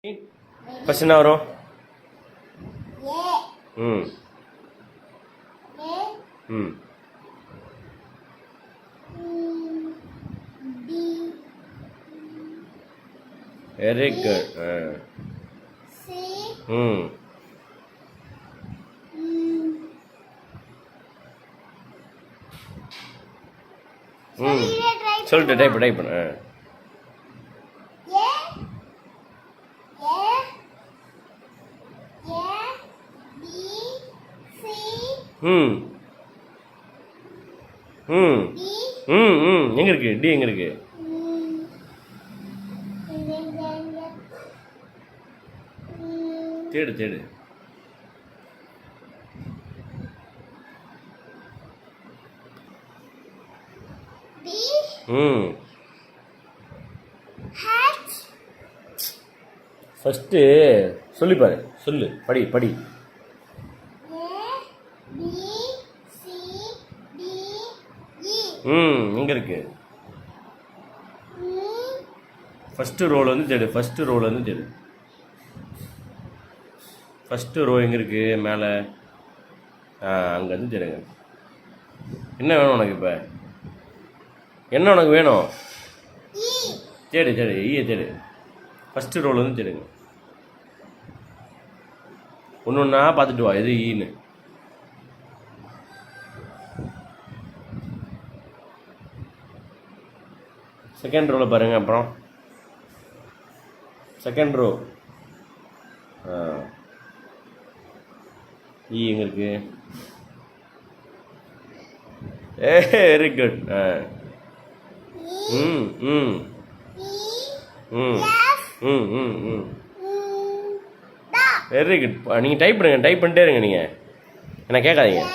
First என்ன வரும்? ம் ம் வெரி குட். ம் ம் சொல்லிட்டு டைப் பண்ணு. ம் ம் ம் ம் எங்கே இருக்கு? டி எங்கே இருக்கு? தேடு தேடு. ம் ஃபஸ்ட்டு சொல்லிப்பாரு, சொல்லு, படி படி. ம் எங்கே இருக்கு? ஃபஸ்ட்டு ரோல் வந்து தேடு, ஃபஸ்ட்டு ரோல் வந்து தேடு. ஃபஸ்ட்டு ரோ எங்கே இருக்குது? மேலே. அங்கே வந்து தேடுங்க. என்ன வேணும் உனக்கு? இப்போ என்ன உனக்கு வேணும்? தேடு தேடு, ஈய தேடு. ஃபஸ்ட்டு ரோல் வந்து தேடுங்க. ஒன்று ஒன்றா பார்த்துட்டு வா, எது ஈன்னு. செகண்ட் ரோவில் பாருங்கள். அப்புறம் செகண்ட் ரோ ஈ எங்கே இருக்கு? Very good. ம் ம் ம் ம் ம் ம் வெரி குட். நீங்கள் டைப் பண்ணுங்க, டைப் பண்ணிட்டே இருங்க. நீங்கள் என்ன கேட்காதீங்க.